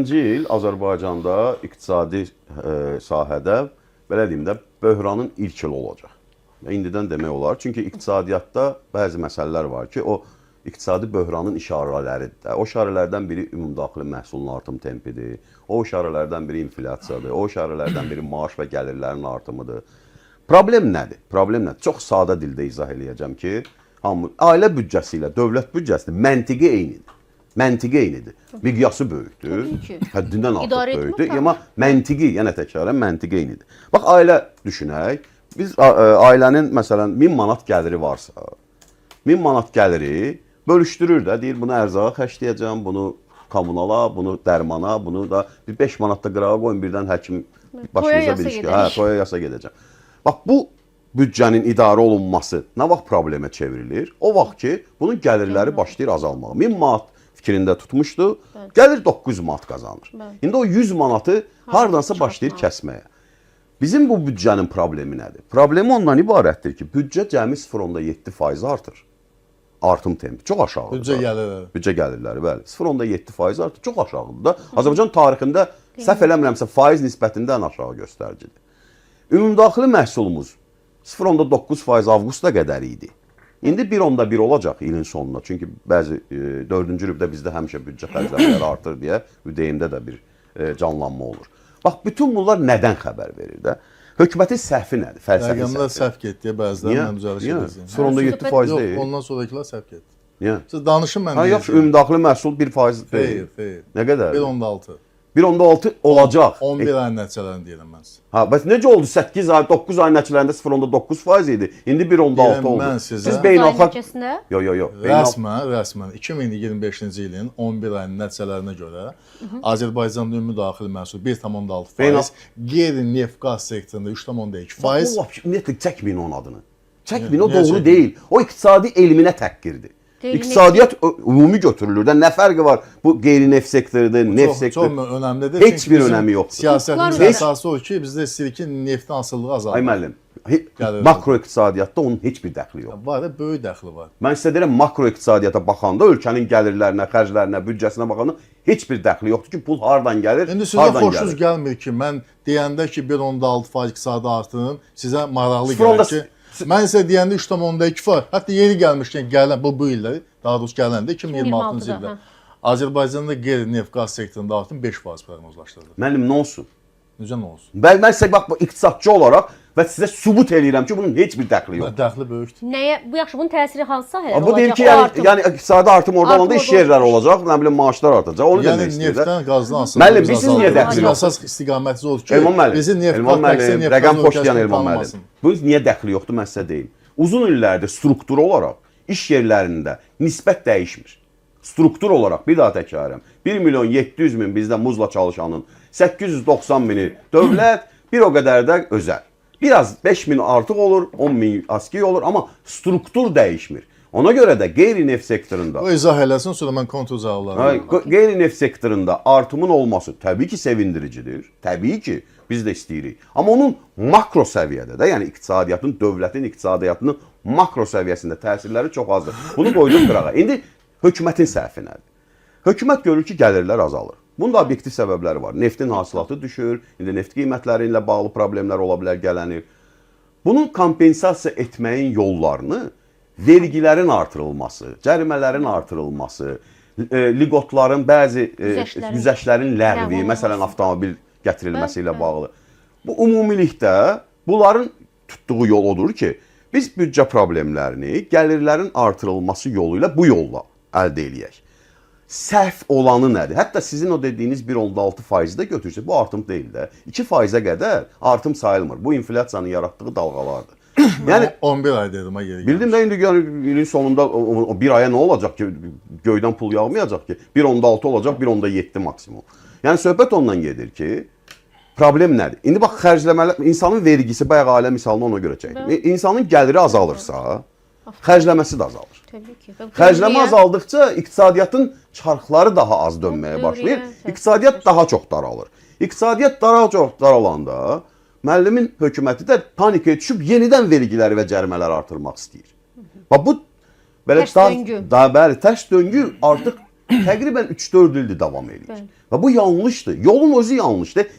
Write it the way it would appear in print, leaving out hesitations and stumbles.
2026-cı il Azərbaycanda iqtisadi sahədə, belə deyim də, böhranın ilk ili olacaq. İndidən demək olar. Çünki iqtisadiyyatda bəzi məsələlər var ki, o iqtisadi böhranın işarələridir. O işarələrdən biri ümumdaxili məhsulun artım tempidir. O işarələrdən biri inflyasiyadır. O işarələrdən biri maaş və gəlirlərin artımıdır. Problem nədir? Problem nədir? Çox sadə dildə izah eləyəcəm ki, ailə büdcəsi ilə dövlət büdcəsinin məntiqi eynidir. Məntiqi eynidir. Miqyası böyükdür. Həddindən artıq böyükdür. Amma məntiqi, yenə təkrarən məntiqi eynidir. Bax, ailə düşünək. Biz ailənin, məsələn, 1000 manat gəliri varsa, 1000 manat gəliri bölüşdürür də, deyir, bunu ərzağa xərcləyəcəm, bunu kommunala, bunu dərmana, bunu da 5 manat da qırağa qoyun, birdən həkim başınıza bir iş gəlir. Toya yasa gedəcəm. Bax, bu büdcənin idarə olunması nə vaxt problemə çevrilir? O vaxt ki, bunun gəlirləri başlayır azalmağa. 1000 manat fikrində tutmuşdu, gəlir 900 manat qazanır. İndi o 100 manatı hardansa başlayır kəsməyə. Bizim bu büdcənin problemi nədir? Problemi ondan ibarətdir ki, büdcə cəmi 0,7% artır. Artım tempi çox aşağıdır. Büdcə gəlirləri. Büdcə gəlirləri, bəli. 0,7% artır, çox aşağıdır da. Azərbaycan tarixində səhv eləmirəmsə faiz nisbətində ən aşağı göstəricidir. Ümumdaxili məhsulumuz 0,9% avqusta qədər idi. İndi 1,1 olacaq ilin sonuna. Çünki bəzi 4-cü rübdə bizdə həmişə büdcə xərcləmələri artır deyə ÜDM-də də bir canlanma olur. Bax, bütün bunlar nədən xəbər verir də? Hökumətin səhvi nədir? Fəlsəfi rəqəmlər səhv getdi, bəziləri mən düzəliş edəcəyim. 0,7% deyil. Yox, ondan sonrakılar səhv getdi. Niyə? Siz danışın mən deyəcəyim. Yaxşı, ümumdaxili məhsul 1% deyil. Xeyr. Nə qədər? 1,6. 1,6 olacaq. 11 ayın nəticələrini deyirəm mən sizə. Ha, bəs necə oldu? 8 ay, 9 ay nəticələrində 0,9% idi. İndi 1,6 oldu. Mən sizə... Siz beynəlxalq... Yox. Rəsmən 2025-ci ilin 11 ayın nəticələrinə görə Azərbaycanda ümumi daxili məhsul 1,6%, qeyri-neft qaz sektorunda 3,2%. Ümumiyyətlə, çəkməyin onun adını. Çəkməyin, o doğru deyil. O iqtisadi elminə təhqirdir. İqtisadiyyat ümumi götürülür də. Nə fərqi var? Bu qeyri-neft sektorudur, neft sektoru. Çox önəmlidir. Heç bir önəmi yoxdur. Siyasətimizin əsası o ki, bizdə istəyirik ki, neftin asılılığı azalır. Ay müəllim, makroiqtisadiyyatda onun heç bir dəxli yoxdur. Var da, böyük dəxli var. Mən sizə deyirəm, makroiqtisadiyyata baxanda, ölkənin gəlirlərinə, xərclərinə, büdcəsinə baxanda heç bir dəxli yoxdur ki, pul hardan gəlir, İndi sizə xoşunuz gəlmir ki, mən deyəndə ki, 1,6% iqtisadi artım, sizə maraqlı gəlir ki, mən sizə deyəndə 3,2%, hətta yeni gəlmişkən gələn bu illər, daha doğrusu gələndə 2026-cı ildə Azərbaycanda qeyri-neft qaz sektorunda artım 5% proqnozlaşdırılır. Müəllim, nə olsun? Necə nə olsun? Mən sizə bax, iqtisadçı olaraq və sizə sübut eləyirəm ki, bunun heç bir dəxli yoxdur. Dəxli böyükdür. Nəyə? Bu yaxşı, bunun təsiri hansı sahələrə olacaq? Bu deyir ki, yəni iqtisadi artım orada olanda iş yerləri olacaq, nə bilim maaşlar artacaq. Onu demək istəyir. Yəni neftdən, qazdan asılı. Müəllim, biz niyə dəxli yoxdur? Əsas istiqamətiniz odur ki, bizi neft rəqəm xoş deyən Elman müəllim. Bu niyə dəxli yoxdur, mən sizə deyim. Uzun illərdir struktur olaraq iş yerlərində nisbət dəyişmir. Struktur olaraq, bir daha təkrarım, 1.700.000 bizdə muzla çalışanın 890.000-i dövlət, bir o qədər də özəl. Biraz 5.000 artıq olur, 10.000 askıya olur, amma struktur dəyişmir. Ona görə də qeyri-neft sektorunda... O izah eləsin, sonra mən kontur cavablarım. Qeyri-neft sektorunda artımın olması təbii ki, sevindiricidir. Təbii ki, biz də istəyirik. Amma onun makro səviyyədə də, yəni iqtisadiyyatın, dövlətin iqtisadiyyatının makro səviyyəsində təsirləri çox azdır. Bunu qoyduq qırağa. İndi hökumətin səhvi nədir? Hökumət görür ki, gəlirlər azalır. Bunun da obyektiv səbəbləri var. Neftin hasilatı düşür, indi neft qiymətləri ilə bağlı problemlər ola bilər, gələnir. Bunun kompensasiya etməyin yollarını vergilərin artırılması, cərimələrin artırılması, liqotların bəzi güzəştlərin ləğvi, məsələn, avtomobil gətirilməsi ilə bağlı. Bu ümumilikdə bunların tutduğu yol odur ki, biz büdcə problemlərini gəlirlərin artırılması yolu ilə bu yolla əldə eləyək. Səhv olanı nədir? Hətta sizin o dediyiniz 1,6%-də götürsək, bu artım deyil də. 2%-ə qədər artım sayılmır. Bu inflyasiyanın yaratdığı dalğalardır. Yəni 11 ay dedim ha yeri. Bildim də indi ilin sonunda o bir aya nə olacaq ki, göydən pul yağmayacaq ki, 1,6 olacaq, 1,7 maksimum. Yəni söhbət ondan gedir ki, problem nədir? İndi bax, xərcləmələr, insanın vergisi, bayaq ailə misalını ona görə çəkdim. İnsanın gəliri azalırsa, xərcləməsi də azalır. Xərcləmə azaldıqca iqtisadiyyatın çarxları daha az dönməyə başlayır. İqtisadiyyat daha çox daralır. İqtisadiyyat daha çox daralanda müəllimin hökuməti də panikaya düşüb yenidən vergiləri və cərimələri artırmaq istəyir. Bax bu belə tərs döngü. Bəli, tərs döngü artıq təqribən 3-4 ildir davam edir. Və bu yanlışdır. Yolun özü yanlışdır.